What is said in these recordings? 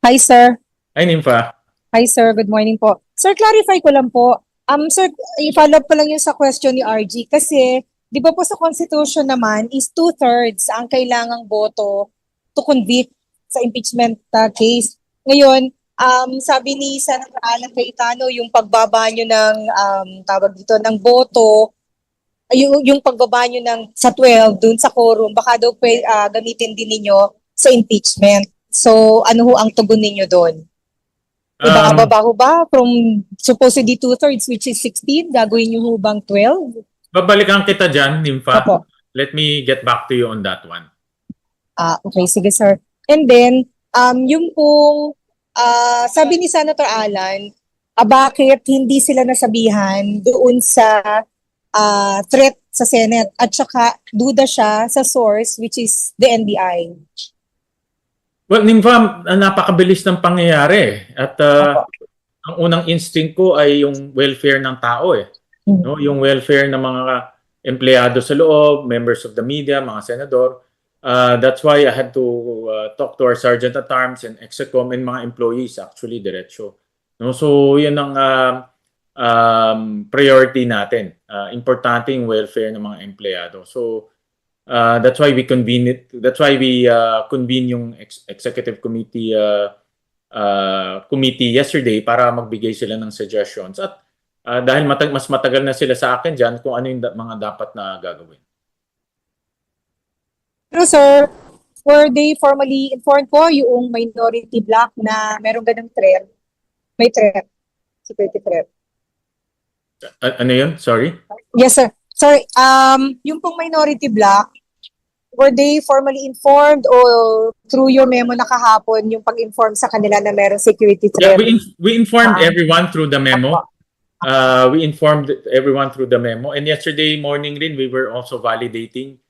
Hi, sir. Ay, Nympha. Hi, sir. Good morning po. Sir, clarify ko lang po. Sir, i-follow up ko lang yung sa question ni RG kasi di ba po sa Constitution naman is 2/3 ang kailangang boto to convict sa impeachment case. Ngayon, sabi ni Senator Alan Cayetano, yung pagbaba nyo ng tawag dito ng boto, yung pagbaba nyo ng sa 12 dun sa quorum, baka daw gamitin din ninyo sa impeachment. So, ano ho ang tugon ninyo doon? Ibababa ho ba from supposedly 2/3 which is 16, gagawin nyo ho bang 12? Babalikan kita dyan, Nympha. Opo. Let me get back to you on that one. Okay, sige sir. And then, yung pong, sabi ni Senator Alan, bakit hindi sila nasabihan doon sa threat sa Senate at saka duda siya sa source which is the NBI? Well, Nympha, napakabilis ng pangyayari. At ang unang instinct ko ay yung welfare ng tao eh. No? Yung welfare ng mga empleyado sa loob, members of the media, mga senador. That's why I had to talk to our Sergeant at Arms and Execom and mga employees actually diretso. No? So yun ang priority natin. Importante yung welfare ng mga empleyado. So that's why we convene it. That's why we convene yung executive committee yesterday para magbigay sila ng suggestions. At dahil mas matagal na sila sa akin dyan kung ano yung mga dapat na gagawin. Pero sir, were they formally informed po yung minority bloc na merong ganang threat? May threat. Security threat. Ano yun? Sorry? Yes, sir. Sorry, yung pong minority bloc, were they formally informed or through your memo na kahapon yung pag-inform sa kanila na merong security threat? Yeah, we informed everyone through the memo. We informed everyone through the memo. And yesterday morning rin, we were also validating,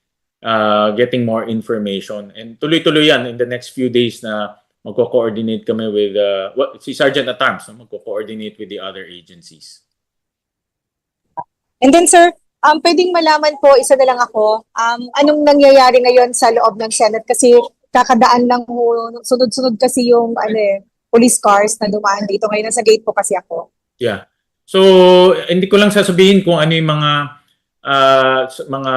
getting more information. And tuloy-tuloy yan in the next few days na magko-coordinate kami with si Sergeant at Arms, magko-coordinate with the other agencies. And then sir, pwedeng malaman po, isa na lang ako, anong nangyayari ngayon sa loob ng Senate? Kasi kakadaan lang ho, sunod-sunod kasi yung police cars na dumaan dito. Ngayon nasa gate po kasi ako. Yeah. So, hindi ko lang sasabihin kung ano yung mga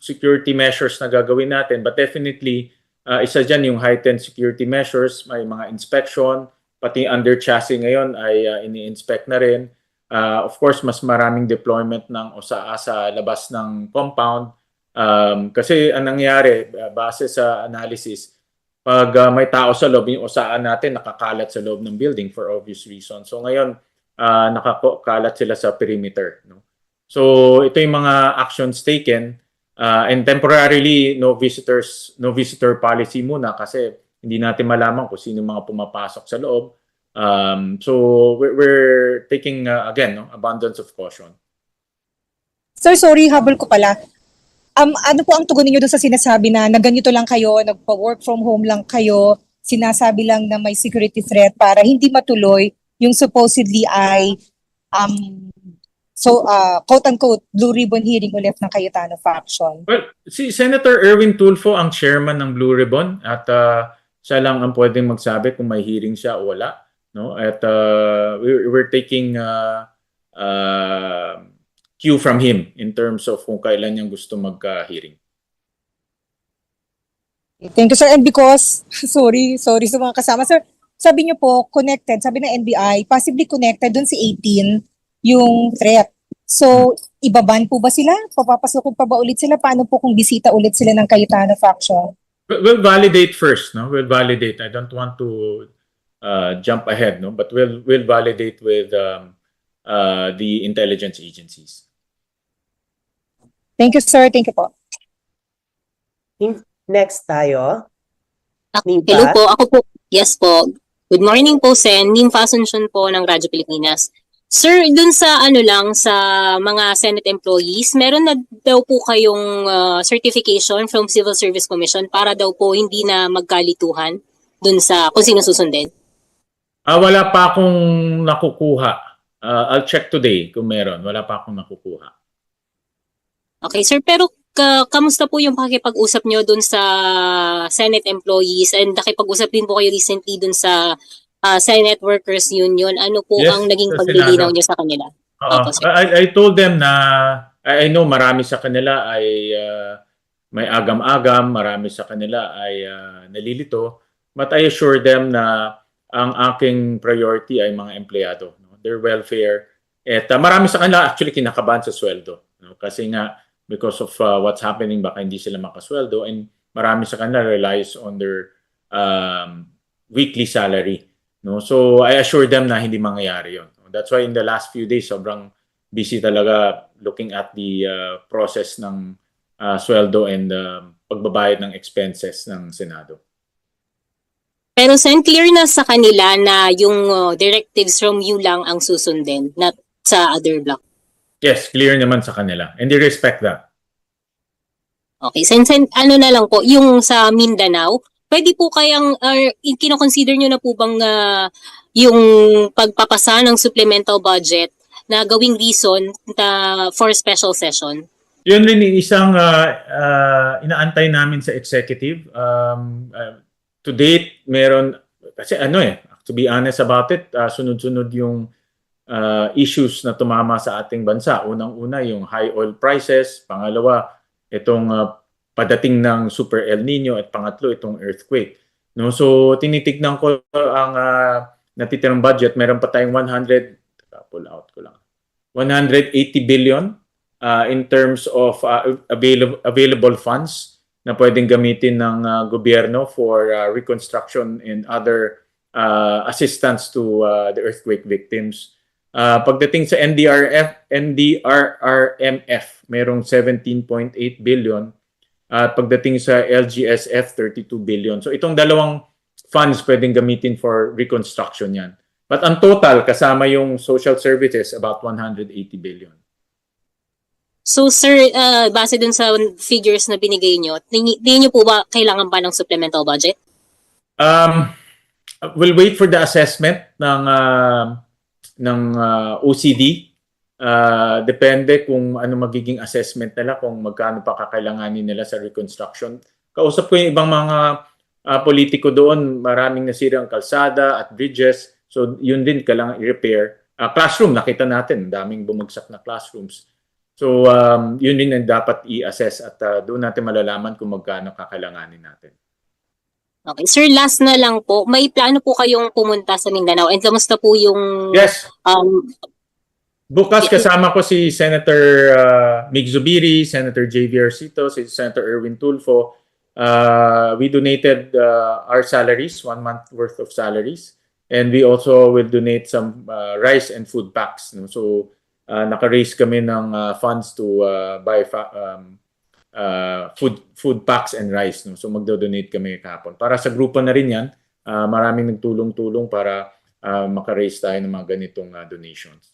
security measures na gagawin natin. But definitely, isa dyan yung heightened security measures. May mga inspection, pati under chassis ngayon ay ini-inspect na rin. Of course, mas maraming deployment ng OSAA sa labas ng compound. Kasi ang nangyari, base sa analysis, pag may tao sa loob, yung OSAA natin nakakalat sa loob ng building for obvious reasons. So ngayon, nakakalat sila sa perimeter. No? So ito yung mga actions taken. And temporarily, no visitor policy muna kasi hindi natin malaman kung sino mga pumapasok sa loob. So we're taking again abundance of caution. Sir, sorry, habol ko pala. Ano po ang tugon niyo doon sa sinasabi na ganito lang kayo, nagpa-work from home lang kayo, sinasabi lang na may security threat para hindi matuloy yung supposedly ay quote-unquote Blue Ribbon hearing ulit ng Cayetano faction? Well, si Senator Erwin Tulfo ang chairman ng Blue Ribbon at siya lang ang pwedeng magsabi kung may hearing siya o wala. No? At we're taking cue from him in terms of kung kailan niyang gusto mag-hearing. Thank you, sir. And because, sorry sa mga kasama. Sir, sabi niyo po, connected, sabi ng NBI, possibly connected dun si 18, yung threat. So, ibaban po ba sila? Papapasok pa ba ulit sila? Paano po kung bisita ulit sila ng Cayetano faction? We'll validate first, no? We'll validate. I don't want to jump ahead, no? But we'll validate with the intelligence agencies. Thank you, sir. Thank you po. Next tayo. Hello po, ako po. Yes po. Good morning po, Sen. Nympha Asuncion po ng Radyo Pilipinas. Sir, dun sa sa mga Senate employees, meron na daw po kayong certification from Civil Service Commission para daw po hindi na magkalituhan dun sa kung sino susundin? Wala pa akong nakukuha. I'll check today kung meron. Wala pa akong nakukuha. Okay, sir. Pero kamusta po yung pakikipag-usap nyo dun sa Senate employees and nakipag-usap din po kayo recently dun sa Senate Workers Union? Ano po Yes, ang naging sa paglilinaw Senado. nyo sa kanila? Oo. Opo, sir. I told them na I know marami sa kanila ay may agam-agam, marami sa kanila ay nalilito, but I assure them na ang aking priority ay mga empleyado, no? Their welfare. At marami sa kanila actually kinakabahan sa sweldo, no? Kasi nga because of what's happening baka hindi sila makasweldo, and marami sa kanila relies on their weekly salary, no? So I assure them na hindi mangyayari 'yon. That's why in the last few days sobrang busy talaga looking at the process ng sweldo and pagbabayad ng expenses ng Senado. Pero Sen, clear na sa kanila na yung directives from you lang ang susundin, not sa other block. Yes, clear naman sa kanila, and they respect that. Okay, Sen, ano na lang po, yung sa Mindanao, pwede po kayang, kinoconsider nyo na po bang yung pagpapasa ng supplemental budget na gawing reason for special session? Yun rin yung isang inaantay namin sa executive. To date, meron, kasi to be honest about it, sunod-sunod yung issues na tumama sa ating bansa. Unang-una yung high oil prices, pangalawa itong padating ng Super El Nino, at pangatlo itong earthquake. No, so tinitignan ko ang natitirang budget, meron pa tayong 180 billion in terms of available funds na pwedeng gamitin ng gobyerno for reconstruction and other assistance to the earthquake victims. Pagdating sa NDRRMF, merong 17.8 billion. At pagdating sa LGSF, 32 billion. So itong dalawang funds pwedeng gamitin for reconstruction yan. But ang total, kasama yung social services, about 180 billion. So sir, base dun sa figures na binigay nyo, tingin nyo po ba kailangan pa ng supplemental budget? We'll wait for the assessment ng OCD. Depende kung ano magiging assessment nila, kung magkano pa kakailanganin nila sa reconstruction. Kausap ko yung ibang mga politiko doon, maraming nasira ang kalsada at bridges. So yun din kailangan i-repair. Classroom, nakita natin, daming bumagsak na classrooms. So yun din ang dapat i-assess at doon natin malalaman kung magkano kakailanganin natin. Okay. Sir, last na lang po, may plano po kayong pumunta sa Mindanao and kamusta po yung Yes. Bukas kasama ko si Senator Mig Zubiri, Senator JV Arcito, si Senator Erwin Tulfo. We donated our salaries, 1 month worth of salaries. And we also will donate some rice and food packs. No? So naka-raise kami ng funds to buy food packs and rice. No? So magdo-donate kami kahapon. Para sa grupo na rin yan, maraming nagtulong-tulong para maka-raise tayo ng mga ganitong donations.